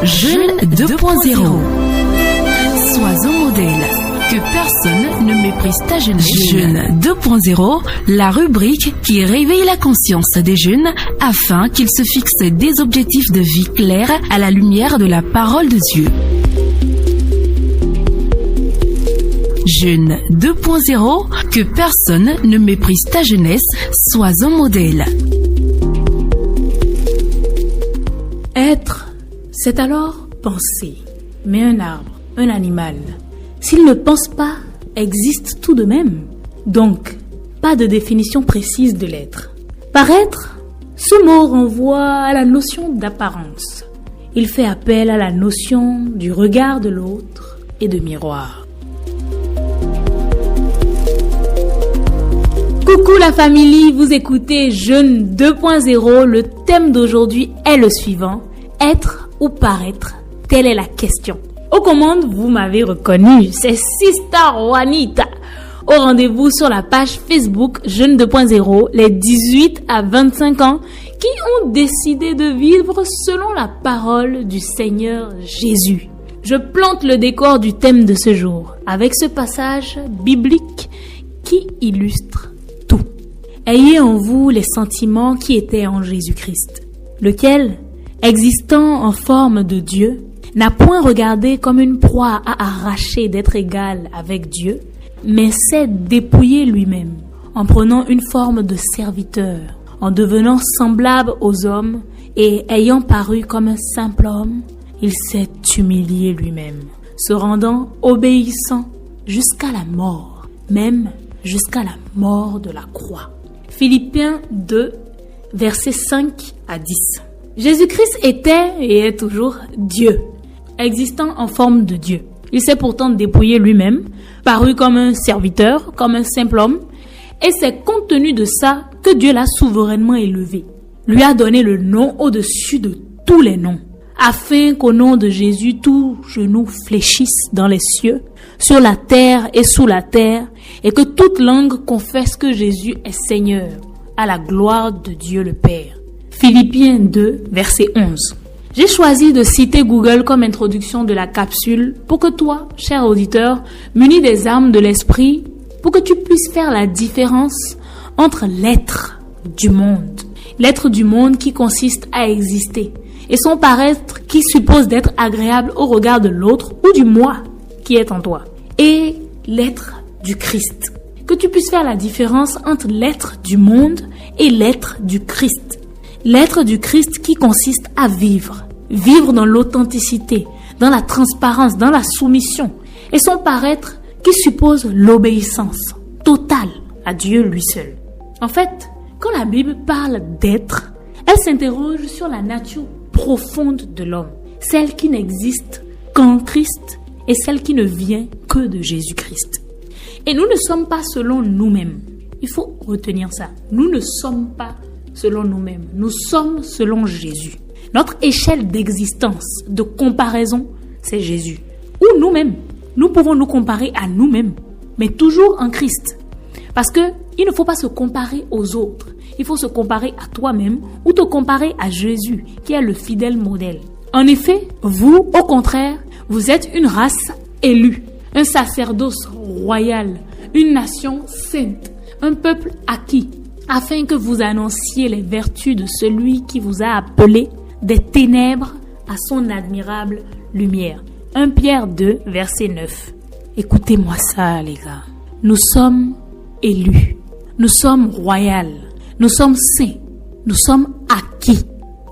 Jeune 2.0. Sois un modèle. Que personne ne méprise ta jeunesse. Jeune 2.0, la rubrique qui réveille la conscience des jeunes afin qu'ils se fixent des objectifs de vie clairs à la lumière de la parole de Dieu. Jeune 2.0, que personne ne méprise ta jeunesse, sois un modèle. Être, c'est alors penser. Mais un arbre, un animal, s'il ne pense pas, existe tout de même. Donc, pas de définition précise de l'être. Paraître, ce mot renvoie à la notion d'apparence. Il fait appel à la notion du regard de l'autre et de miroir. Coucou la famille, vous écoutez Jeune 2.0. Le thème d'aujourd'hui est le suivant. Être ou paraître, telle est la question. Aux commandes, vous m'avez reconnu, c'est Sister Juanita. Au rendez-vous sur la page Facebook Jeune 2.0, les 18 à 25 ans qui ont décidé de vivre selon la parole du Seigneur Jésus. Je plante le décor du thème de ce jour avec ce passage biblique qui illustre tout. Ayez en vous les sentiments qui étaient en Jésus-Christ, lequel, existant en forme de Dieu, n'a point regardé comme une proie à arracher d'être égal avec Dieu, mais s'est dépouillé lui-même, en prenant une forme de serviteur, en devenant semblable aux hommes, et ayant paru comme un simple homme, il s'est humilié lui-même, se rendant obéissant jusqu'à la mort, même jusqu'à la mort de la croix. Philippiens 2, versets 5 à 10. Jésus-Christ était et est toujours Dieu, existant en forme de Dieu. Il s'est pourtant dépouillé lui-même, paru comme un serviteur, comme un simple homme, et c'est compte tenu de ça que Dieu l'a souverainement élevé, lui a donné le nom au-dessus de tous les noms, afin qu'au nom de Jésus, tout genou fléchisse dans les cieux, sur la terre et sous la terre, et que toute langue confesse que Jésus est Seigneur, à la gloire de Dieu le Père. Philippiens 2, verset 11. J'ai choisi de citer Google comme introduction de la capsule pour que toi, cher auditeur, muni des armes de l'esprit, pour que tu puisses faire la différence entre l'être du monde qui consiste à exister, et son paraître qui suppose d'être agréable au regard de l'autre ou du moi qui est en toi, et l'être du Christ. Que tu puisses faire la différence entre l'être du monde et l'être du Christ. L'être du Christ qui consiste à vivre dans l'authenticité, dans la transparence, dans la soumission, et son paraître qui suppose l'obéissance totale à Dieu lui seul. En fait, quand la Bible parle d'être, elle s'interroge sur la nature profonde de l'homme, celle qui n'existe qu'en Christ et celle qui ne vient que de Jésus-Christ. Et nous ne sommes pas selon nous-mêmes. Il faut retenir ça. Nous ne sommes pas selon nous-mêmes. Nous sommes selon Jésus. Notre échelle d'existence, de comparaison, c'est Jésus. Ou nous-mêmes. Nous pouvons nous comparer à nous-mêmes, mais toujours en Christ. Parce que il ne faut pas se comparer aux autres. Il faut se comparer à toi-même ou te comparer à Jésus, qui est le fidèle modèle. En effet, vous, au contraire, vous êtes une race élue, un sacerdoce royal, une nation sainte, un peuple acquis, afin que vous annonciez les vertus de celui qui vous a appelé des ténèbres à son admirable lumière. 1 Pierre 2, verset 9. Écoutez-moi ça, les gars. Nous sommes élus. Nous sommes royaux. Nous sommes saints. Nous sommes acquis.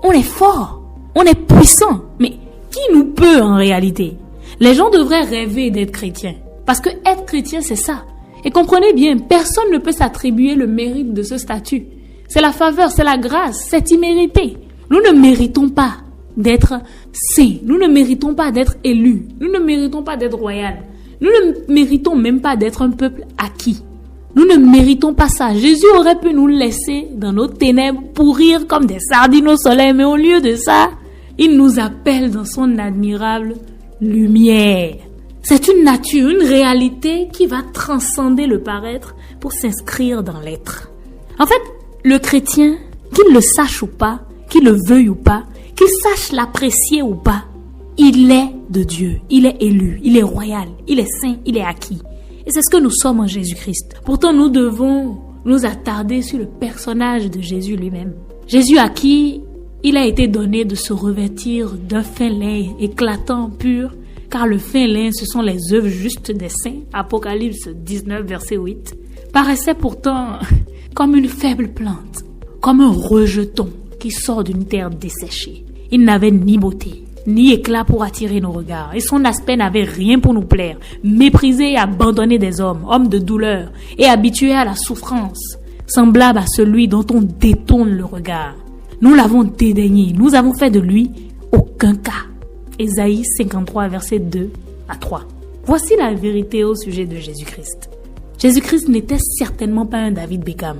On est fort. On est puissant. Mais qui nous peut en réalité? Les gens devraient rêver d'être chrétiens. Parce que être chrétien, c'est ça. Et comprenez bien, personne ne peut s'attribuer le mérite de ce statut. C'est la faveur, c'est la grâce, c'est immérité. Nous ne méritons pas d'être saints. Nous ne méritons pas d'être élus. Nous ne méritons pas d'être royaux. Nous ne méritons même pas d'être un peuple acquis. Nous ne méritons pas ça. Jésus aurait pu nous laisser dans nos ténèbres pourrir comme des sardines au soleil. Mais au lieu de ça, il nous appelle dans son admirable lumière. C'est une nature, une réalité qui va transcender le paraître pour s'inscrire dans l'être. En fait, le chrétien, qu'il le sache ou pas, qu'il le veuille ou pas, qu'il sache l'apprécier ou pas, Il est de Dieu, il est élu, il est royal, il est saint, il est acquis. Et c'est ce que nous sommes en Jésus-Christ. Pourtant, nous devons nous attarder sur le personnage de Jésus lui-même. Jésus à qui il a été donné de se revêtir d'un fin lin éclatant, pur, car le fin lin, ce sont les œuvres justes des saints, Apocalypse 19, verset 8, paraissait pourtant comme une faible plante, comme un rejeton qui sort d'une terre desséchée. Il n'avait ni beauté, ni éclat pour attirer nos regards, et son aspect n'avait rien pour nous plaire, méprisé et abandonné des hommes, homme de douleur, et habitué à la souffrance, semblable à celui dont on détourne le regard. Nous l'avons dédaigné, nous avons fait de lui aucun cas. Ésaïe 53, versets 2 à 3. Voici la vérité au sujet de Jésus-Christ. Jésus-Christ n'était certainement pas un David Beckham,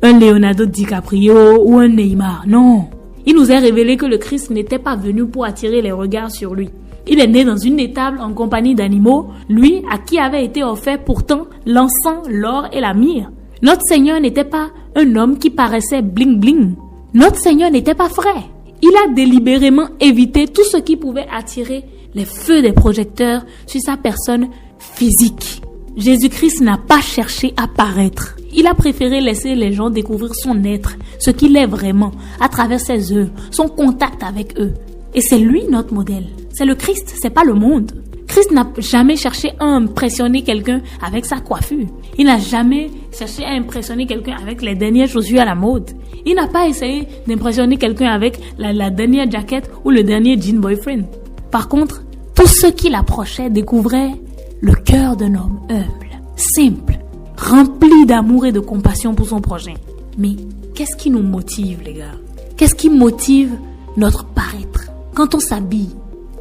un Leonardo DiCaprio ou un Neymar, non. Il nous a révélé que le Christ n'était pas venu pour attirer les regards sur lui. Il est né dans une étable en compagnie d'animaux, lui à qui avait été offert pourtant l'encens, l'or et la myrrhe. Notre Seigneur n'était pas un homme qui paraissait bling-bling. Notre Seigneur n'était pas frais. Il a délibérément évité tout ce qui pouvait attirer les feux des projecteurs sur sa personne physique. Jésus-Christ n'a pas cherché à paraître. Il a préféré laisser les gens découvrir son être, ce qu'il est vraiment, à travers ses œuvres, son contact avec eux. Et c'est lui notre modèle. C'est le Christ, c'est pas le monde. Christ n'a jamais cherché à impressionner quelqu'un avec sa coiffure. Il n'a jamais cherché à impressionner quelqu'un avec les dernières chaussures à la mode. Il n'a pas essayé d'impressionner quelqu'un avec la dernière jaquette ou le dernier jean boyfriend. Par contre, tous ceux qui l'approchaient découvraient le cœur d'un homme humble, simple, rempli d'amour et de compassion pour son prochain. Mais qu'est-ce qui nous motive, les gars? Qu'est-ce qui motive notre paraître? Quand on s'habille,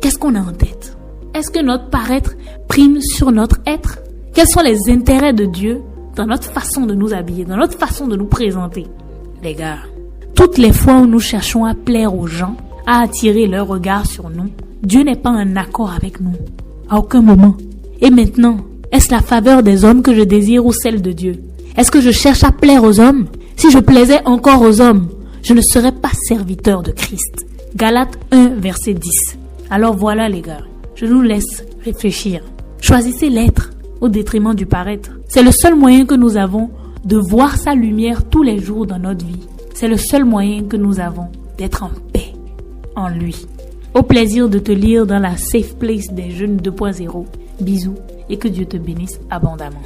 qu'est-ce qu'on a en tête? Est-ce que notre paraître prime sur notre être? Quels sont les intérêts de Dieu dans notre façon de nous habiller, dans notre façon de nous présenter? Les gars, toutes les fois où nous cherchons à plaire aux gens, à attirer leur regard sur nous, Dieu n'est pas en accord avec nous. À aucun moment. Et maintenant, est-ce la faveur des hommes que je désire ou celle de Dieu? Est-ce que je cherche à plaire aux hommes? Si je plaisais encore aux hommes, je ne serais pas serviteur de Christ. Galates 1, verset 10. Alors voilà les gars, je nous laisse réfléchir. Choisissez l'être au détriment du paraître. C'est le seul moyen que nous avons de voir sa lumière tous les jours dans notre vie. C'est le seul moyen que nous avons d'être en paix en lui. Au plaisir de te lire dans la Safe Place des Jeunes 2.0. Bisous et que Dieu te bénisse abondamment.